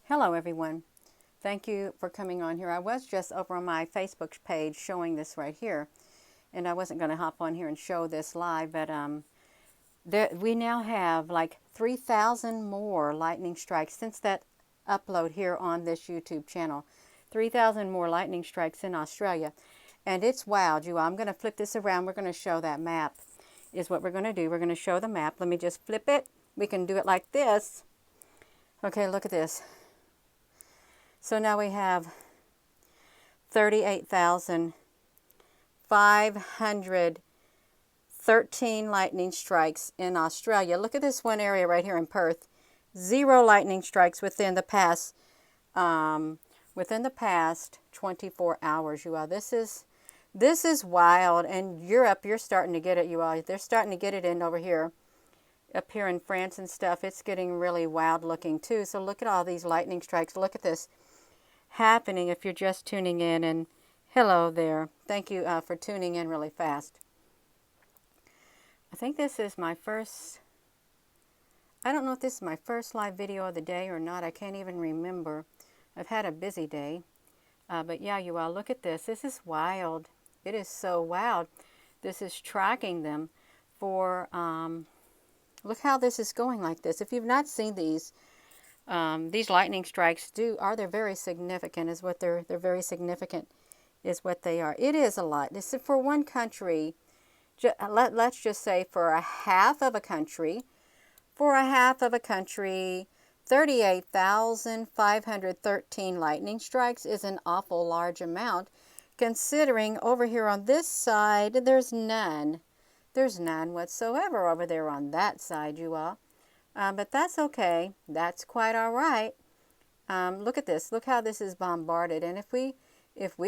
Hello everyone. Thank you for coming on here. I was just over on my Facebook page showing this right here, and I wasn't going to hop on here and show this live, but we now have like 3,000 more lightning strikes since that upload here on this YouTube channel. 3,000 more lightning strikes in Australia, and it's wild, you all. I'm going to flip this around. We're going to show that map is what we're going to do. We're going to show the map. Let me just flip it. We can do it like this. Okay, look at this. So now we have 38,513 lightning strikes in Australia. Look at this one area right here in Perth. 0 lightning strikes within the past 24 hours, you all. This is wild. And Europe, you're starting to get it, you all. They're starting to get it in over here. Up here in France and stuff, it's getting really wild looking too. So look at all these lightning strikes. Look at this happening if you're just tuning in, and hello there. Thank you for tuning in really fast. I think this is my first, I don't know if this is my first live video of the day or not. I can't even remember. I've had a busy day. But yeah, you all, look at this. This is wild. It is so wild. This is tracking them for, look how this is going like this. If you've not seen these lightning strikes they're very significant is what they're very significant is what they are. It is a lot. This is for one country. Let's just say for a half of a country, 38,513 lightning strikes is an awful large amount, considering over here on this side there's none. There's none whatsoever over there on that side, you all. But that's okay. That's quite all right. Look at this. Look how this is bombarded. And if we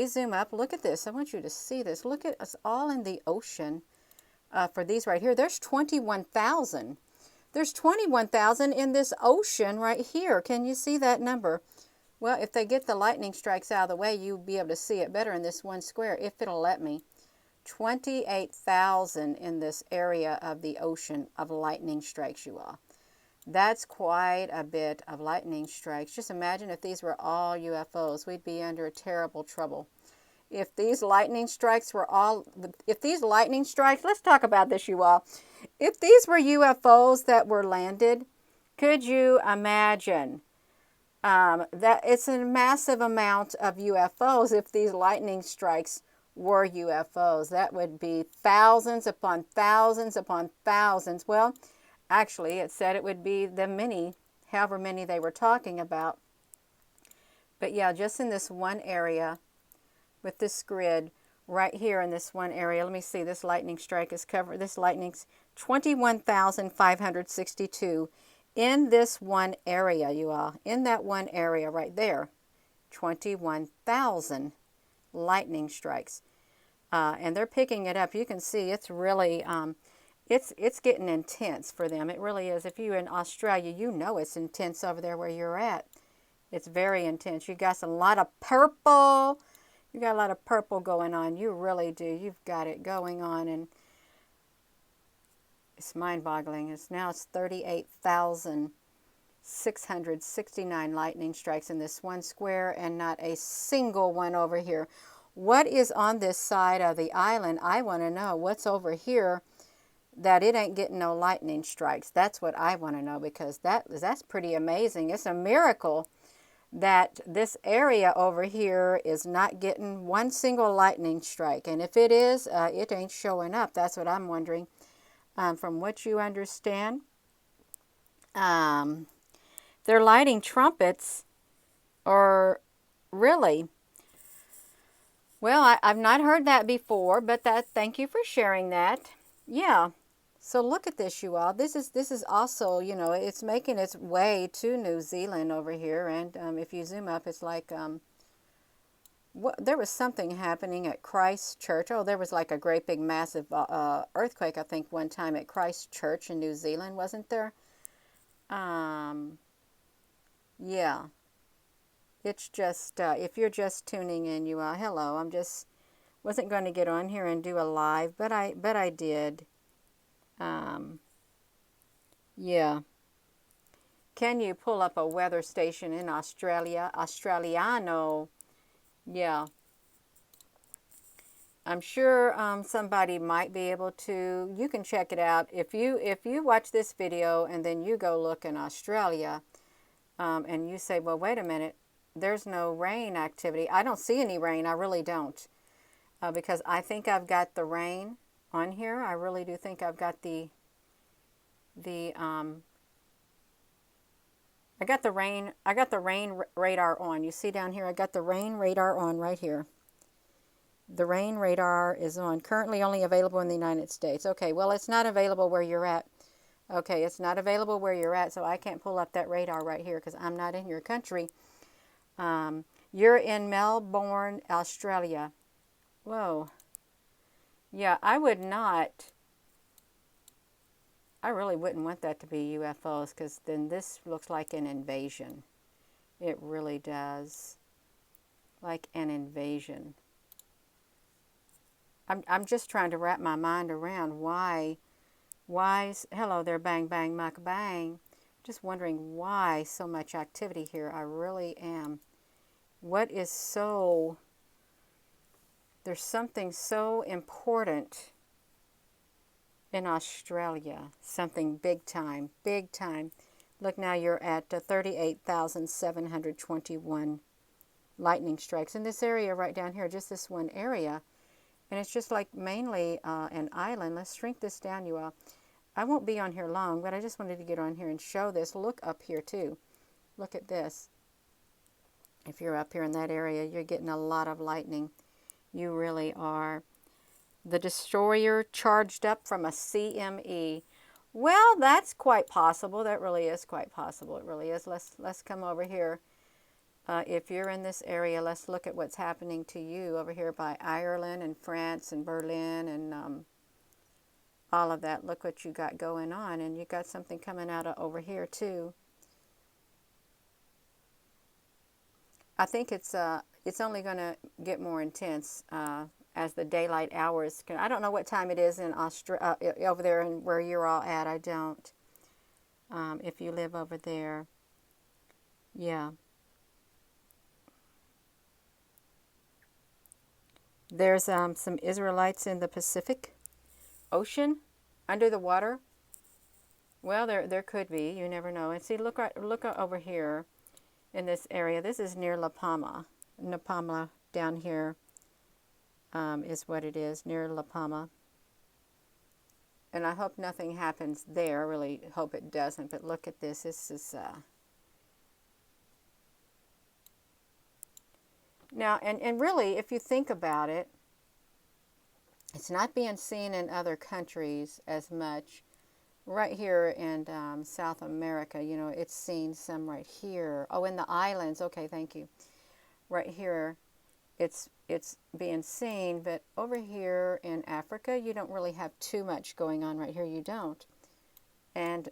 zoom up, look at this. I want you to see this. Look at us all in the ocean for these right here. There's 21,000. There's 21,000 in this ocean right here. Can you see that number? Well, if they get the lightning strikes out of the way, you'll be able to see it better in this one square, if it'll let me. 28,000 in this area of the ocean of lightning strikes, you all. That's quite a bit of lightning strikes. Just imagine if these were all UFOs. We'd be under terrible trouble. If these lightning strikes, let's talk about this, you all. If these were UFOs that were landed, could you imagine that it's a massive amount of UFOs if these lightning strikes were UFOs? That would be thousands upon thousands upon thousands. Well, actually, it said it would be however many they were talking about. But yeah, just in this one area with this grid right here in this one area, let me see, this lightning strike is covered. This lightning's 21,562 in this one area, you all. In that one area right there, 21,000 lightning strikes. And they're picking it up. You can see it's really... It's getting intense for them. It really is. If you're in Australia, you know it's intense over there where you're at. It's very intense. You got a lot of purple. You got a lot of purple going on. You really do. You've got it going on, and it's mind-boggling. It's 38,669 lightning strikes in this one square, and not a single one over here. What is on this side of the island? I want to know what's over here that it ain't getting no lightning strikes. That's what I want to know, because that's pretty amazing. It's a miracle that this area over here is not getting one single lightning strike. And if it is, it ain't showing up. That's what I'm wondering. From what you understand, they're lighting trumpets, or really? Well, I've not heard that before, but thank you for sharing that. Yeah. So look at this, you all. This is also, you know, it's making its way to New Zealand over here. And if you zoom up, it's like, there was something happening at Christchurch. Oh, there was like a great big massive earthquake, I think, one time at Christchurch in New Zealand, wasn't there? Yeah. It's just, if you're just tuning in, you all, hello. Wasn't going to get on here and do a live, but I did. Yeah. Can you pull up a weather station in Australia? Australiano. Yeah. I'm sure somebody might be able to. You can check it out. If you watch this video and then you go look in Australia, and you say, well, wait a minute, there's no rain activity. I don't see any rain. I really don't. Because I think I've got the rain on here. I really do think I've got the I got the rain radar on. You see down here, I got the rain radar on right here. The rain radar is on. Currently only available in the United States. Okay, well, it's not available where you're at. Okay, it's not available where you're at, so I can't pull up that radar right here because I'm not in your country. You're in Melbourne, Australia. Whoa. Yeah, I really wouldn't want that to be UFOs because then this looks like an invasion. It really does. Like an invasion. I'm just trying to wrap my mind around why, hello there, bang, bang, muck, bang. Just wondering why so much activity here. I really am. What is so, there's something so important in Australia. Something big time, big time. Look, now you're at 38,721 lightning strikes in this area right down here, just this one area. And it's just like mainly an island. Let's shrink this down, you all. I won't be on here long, but I just wanted to get on here and show this. Look up here, too. Look at this. If you're up here in that area, you're getting a lot of lightning. You really are. The destroyer charged up from a CME. Well, that's quite possible. That really is quite possible. It really is. Let's come over here. If you're in this area, let's look at what's happening to you over here by Ireland and France and Berlin and all of that. Look what you got going on. And you got something coming out of over here too. I think it's only going to get more intense as the daylight hours. I don't know what time it is in over there and where you're all at. I don't. If you live over there. Yeah. There's some Israelites in the Pacific Ocean, under the water. Well, there could be. You never know. And see, look over here in this area. This is near La Palma. La Palma down here is what it is, near La Palma. And I hope nothing happens there. I really hope it doesn't. But look at this. This is... Now, and really, if you think about it, it's not being seen in other countries as much. Right here in South America, you know, it's seen some right here. Oh, in the islands. Okay, thank you. Right here, it's being seen. But over here in Africa, you don't really have too much going on right here. You don't. And,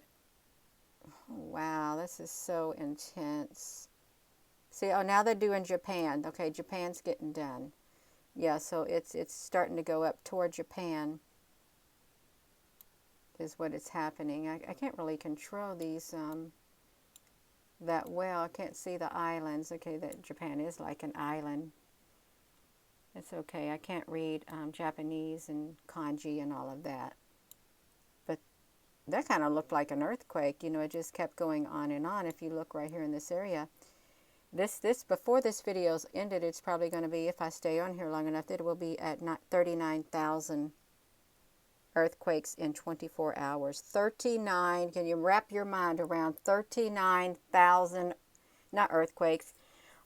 oh, wow, this is so intense. See, oh, now they're doing Japan. Okay, Japan's getting done. Yeah, so it's starting to go up toward Japan is what is happening. I can't really control these that well. I can't see the islands. Okay, that Japan is like an island. It's okay. I can't read Japanese and kanji and all of that. But that kind of looked like an earthquake. You know, it just kept going on and on. If you look right here in this area. This before this video's ended, it's probably going to be, if I stay on here long enough, it will be at 39,000 earthquakes in 24 hours. 39, can you wrap your mind around 39,000, not earthquakes,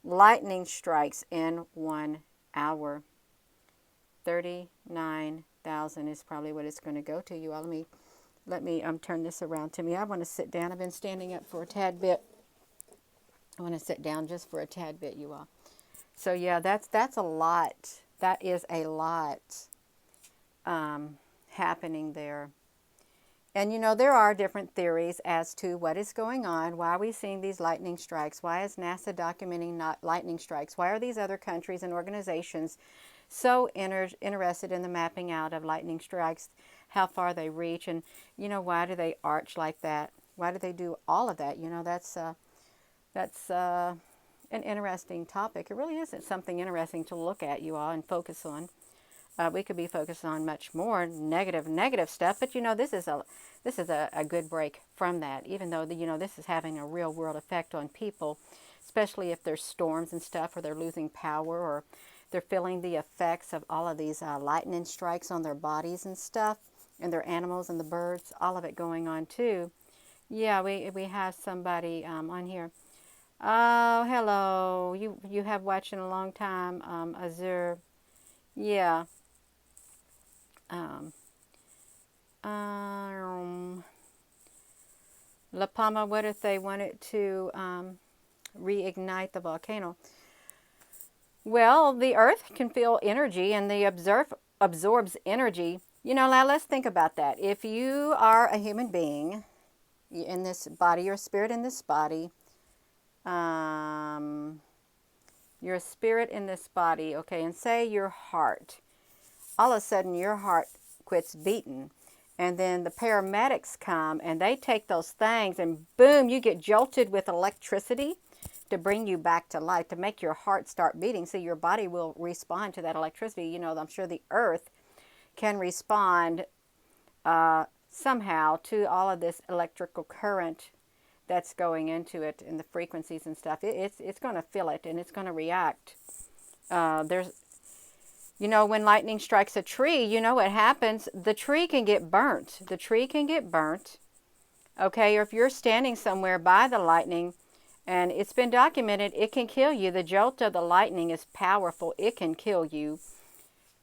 lightning strikes in 1 hour. 39,000 is probably what it's going to go to, you all. Let me turn this around to me. I want to sit down. I've been standing up for a tad bit. I want to sit down just for a tad bit, you all. So yeah, that's a lot. That is a lot happening there. And you know, there are different theories as to what is going on. Why are we seeing these lightning strikes? Why is NASA documenting not lightning strikes? Why are these other countries and organizations so interested in the mapping out of lightning strikes, how far they reach, and you know, why do they arch like that? Why do they do all of that? You know, that's an interesting topic. It really isn't something interesting to look at, you all, and focus on. We could be focused on much more negative stuff, but you know, this is a good break from that. Even though you know, this is having a real world effect on people, especially if there's storms and stuff, or they're losing power, or they're feeling the effects of all of these lightning strikes on their bodies and stuff, and their animals and the birds, all of it going on too. Yeah, we have somebody on here. Oh, hello. You have watched in a long time, Azure. Yeah. Um, um, La Palma, what if they wanted to reignite the volcano? Well, the Earth can feel energy, and the absorbs energy. You know, now let's think about that. If you are a human being in this body, your spirit in this body, um, your spirit in this body, okay, and say your heart, all of a sudden your heart quits beating. And then the paramedics come and they take those things and boom, you get jolted with electricity to bring you back to life, to make your heart start beating. So your body will respond to that electricity. You know, I'm sure the earth can respond somehow to all of this electrical current that's going into it, and the frequencies and stuff. It's going to feel it, and it's going to react. There's You know, when lightning strikes a tree, you know what happens? The tree can get burnt. The tree can get burnt. Okay, or if you're standing somewhere by the lightning, and it's been documented, it can kill you. The jolt of the lightning is powerful. It can kill you.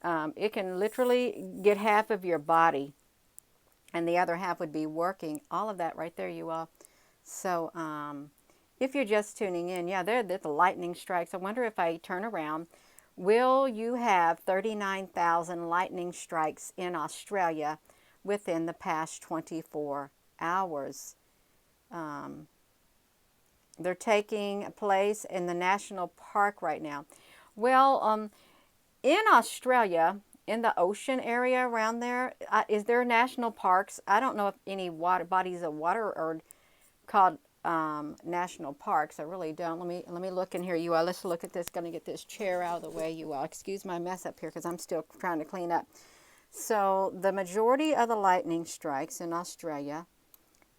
It can literally get half of your body, and the other half would be working. All of that right there, you all. So if you're just tuning in, yeah, there the lightning strikes. I wonder if I turn around, will you have 39,000 lightning strikes in Australia within the past 24 hours? They're taking place in the national park right now. Well, in Australia, in the ocean area around there, is there national parks? I don't know if any bodies of water are called national parks. I really don't. Let me look in here, you all. Let's look at this. Going to get this chair out of the way, you all. Excuse my mess up here because I'm still trying to clean up. So the majority of the lightning strikes in Australia,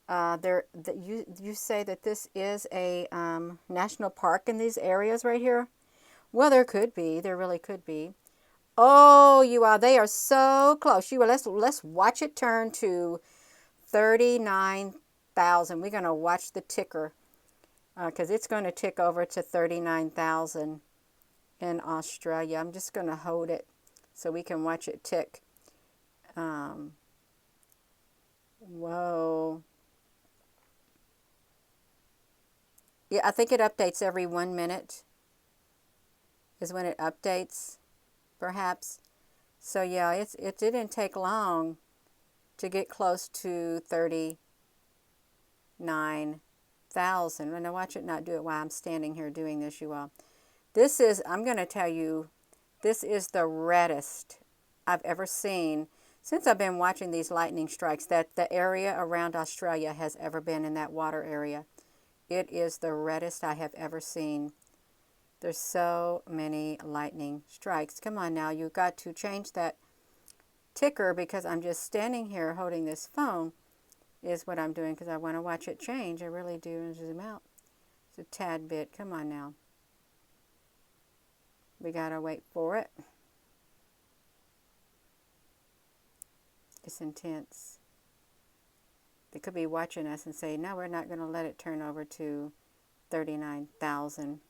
you say that this is a national park in these areas right here. Well, there could be. There really could be. Oh, you all, they are so close. You all, let's watch it turn to 39,000. We're going to watch the ticker because it's going to tick over to 39,000 in Australia. I'm just going to hold it so we can watch it tick. Whoa. Yeah, I think it updates every 1 minute is when it updates, perhaps. So yeah, it didn't take long to get close to 39,000. And I watch it not do it while I'm standing here doing this, you all. This is, I'm going to tell you, this is the reddest I've ever seen since I've been watching these lightning strikes, that the area around Australia has ever been in that water area. It is the reddest I have ever seen. There's so many lightning strikes. Come on now, you've got to change that ticker because I'm just standing here holding this phone is what I'm doing because I want to watch it change. I really do. Zoom out. It's a tad bit. Come on now. We got to wait for it. It's intense. They could be watching us and say, no, we're not going to let it turn over to 39,000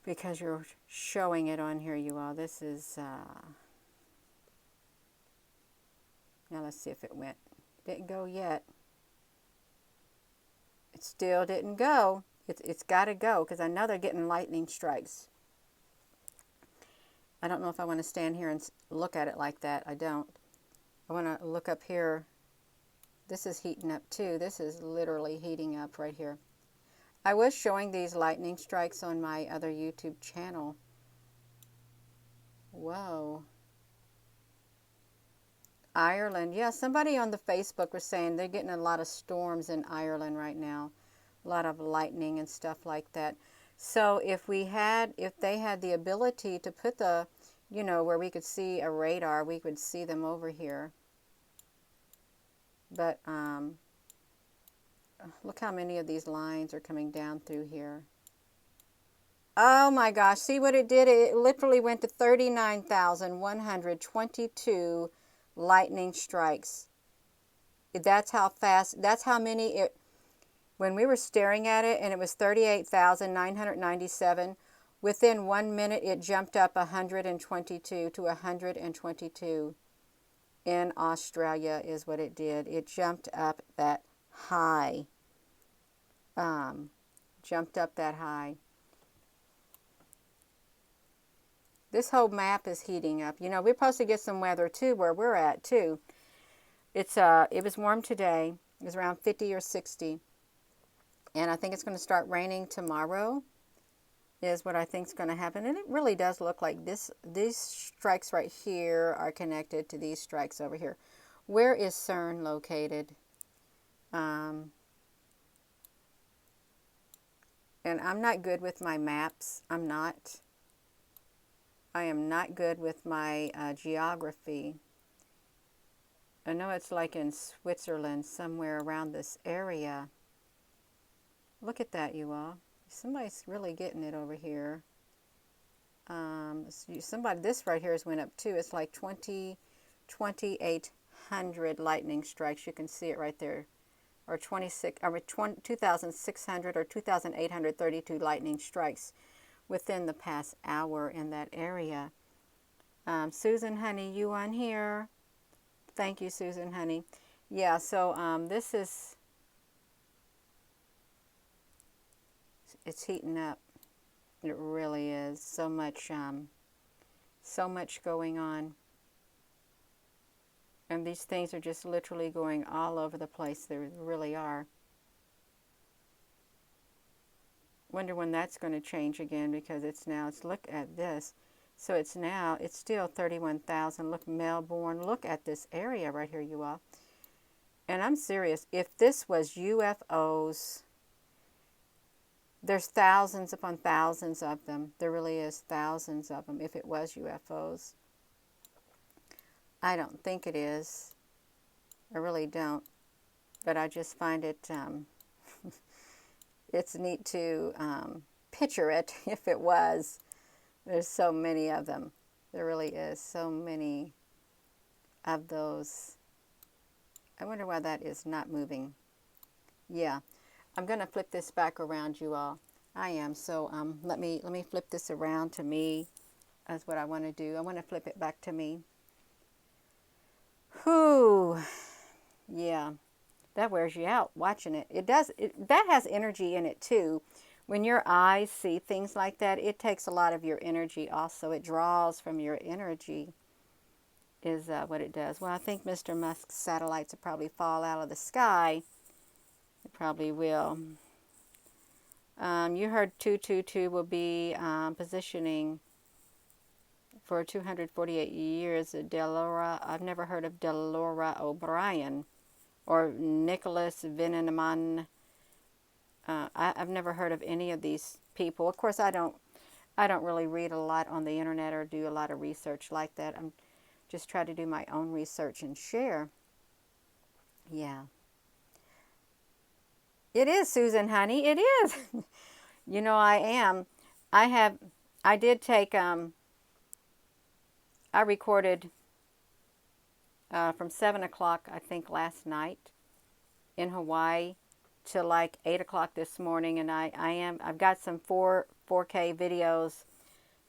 because you're showing it on here, you all. This is, now let's see if it went. Didn't go yet. It still didn't go. It's got to go because I know they're getting lightning strikes. I don't know if I want to stand here and look at it like that. I don't. I want to look up here. This is heating up too. This is literally heating up right here. I was showing these lightning strikes on my other YouTube channel. Whoa. Ireland. Yeah, somebody on the Facebook was saying they're getting a lot of storms in Ireland right now. A lot of lightning and stuff like that. So if they had the ability to put the, where we could see a radar, we could see them over here. But look how many of these lines are coming down through here. Oh my gosh, see what it did? It literally went to 39,122 lightning strikes. That's how fast, that's how many when we were staring at it, and it was 38,997, within 1 minute it jumped up 122 to 122 in Australia is what it did. It jumped up that high. Jumped up that high. This whole map is heating up. We're supposed to get some weather too where we're at too. It was warm today. It was around 50 or 60. And I think it's going to start raining tomorrow is what I think is going to happen. And it really does look like these strikes right here are connected to these strikes over here. Where is CERN located? And I'm not good with my maps. I am not good with my geography. I know it's like in Switzerland, somewhere around this area. Look at that, you all. Somebody's really getting it over here. This right here has went up too. It's like 2,800 lightning strikes. You can see it right there. Or 2,600 or 2,832 lightning strikes within the past hour in that area. Susan, honey, you on here? Thank you, Susan, honey. Yeah, so this is, it's heating up. It really is. So much going on. And these things are just literally going all over the place. They really are. Wonder when that's going to change again, because look at this. So it's still 31,000. Look, Melbourne. Look at this area right here, you all. And I'm serious. If this was UFOs, there's thousands upon thousands of them. There really is thousands of them if it was UFOs. I don't think it is. I really don't. But I just find it, it's neat to picture it if it was. There's so many of them. There really is so many of those. I wonder why that is not moving. Yeah, I'm going to flip this back around, you all. I am. So let me flip this around to me. That's what I want to do. I want to flip it back to me. Whew. Yeah, that wears you out watching it. It does. That has energy in it too. When your eyes see things like that, it takes a lot of your energy also. It draws from your energy is what it does. Well, I think Mr. Musk's satellites will probably fall out of the sky. It probably will. You heard 222 will be positioning for 248 years. I've never heard of Delora O'Brien or Nicholas Veneman. I've never heard of any of these people. Of course, I don't really read a lot on the internet or do a lot of research like that. I'm just trying to do my own research and share. Yeah. It is, Susan, honey. It is. I am. I did take, I recorded from 7 o'clock, I think, last night in Hawaii till like 8 o'clock this morning. And I've got some 4K videos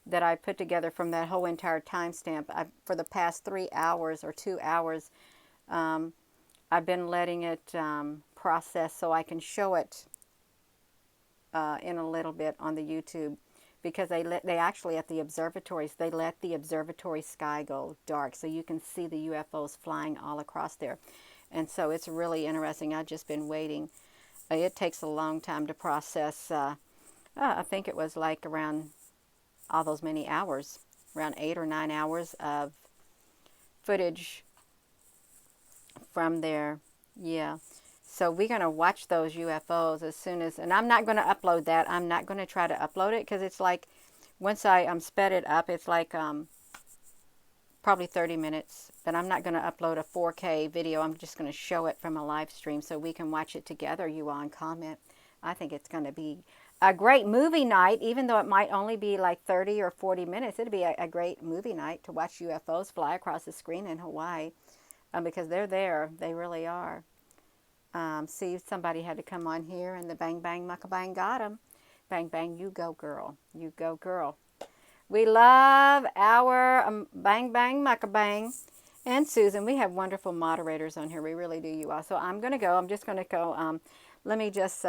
that I put together from that whole entire timestamp. For the past 3 hours or 2 hours, I've been letting it process so I can show it in a little bit on the YouTube, because they actually at the observatories, they let the observatory sky go dark so you can see the UFOs flying all across there. And so it's really interesting. I've just been waiting. It takes a long time to process. I think it was like around all those many hours, around 8 or 9 hours of footage from there. Yeah. So we're going to watch those UFOs as soon as, and I'm not going to upload that. I'm not going to try to upload it because it's like, once I sped it up, it's like probably 30 minutes. But I'm not going to upload a 4K video. I'm just going to show it from a live stream so we can watch it together, you all, and comment. I think it's going to be a great movie night, even though it might only be like 30 or 40 minutes. It'd be a great movie night to watch UFOs fly across the screen in Hawaii because they're there. They really are. See, somebody had to come on here, and the bang, bang, mucka bang got him. Bang, bang, you go, girl. You go, girl. We love our bang, bang, mucka bang. And Susan, we have wonderful moderators on here. We really do, you all. So I'm going to go. I'm just going to go. Let me just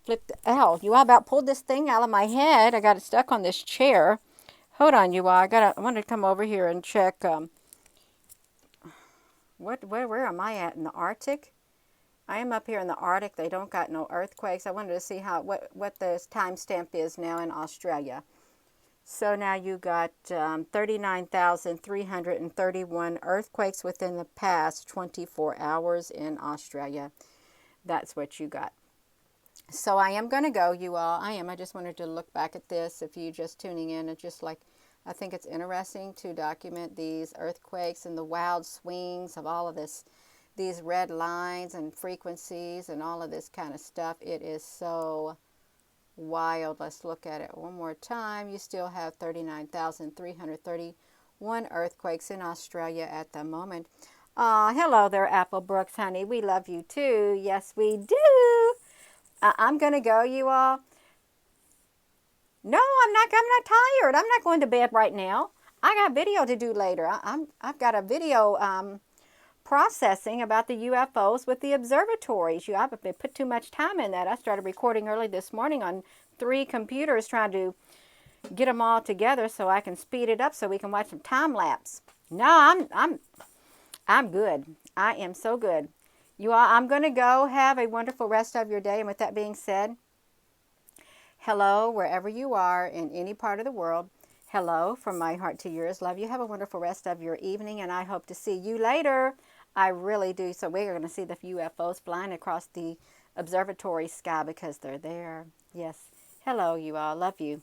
flip the... Ow, you all about pulled this thing out of my head. I got it stuck on this chair. Hold on, you all. I wanted to come over here and check. Where am I at? In the Arctic? I am up here in the Arctic. They don't got no earthquakes. I wanted to see what the timestamp is now in Australia. So now you got 39,331 earthquakes within the past 24 hours in Australia. That's what you got. So I am going to go, you all. I just wanted to look back at this. If you just tuning in, it's just like, I think it's interesting to document these earthquakes and the wild swings of all of this, these red lines and frequencies and all of this kind of stuff. It is so wild. Let's look at it one more time. You still have 39,331 earthquakes in Australia at the moment. Hello there, Apple Brooks, honey. We love you too. Yes, we do. I'm going to go, you all. No, I'm not tired. I'm not going to bed right now. I got video to do later. I've got a video processing about the UFOs with the observatories. I've put too much time in that. I started recording early this morning on 3 computers trying to get them all together so I can speed it up so we can watch some time lapse. No, I'm good. I am so good. You all, I'm going to go. Have a wonderful rest of your day. And with that being said, hello, wherever you are in any part of the world. Hello from my heart to yours. Love you. Have a wonderful rest of your evening, and I hope to see you later. I really do. So we're going to see the UFOs flying across the observatory sky because they're there. Yes. Hello, you all. Love you.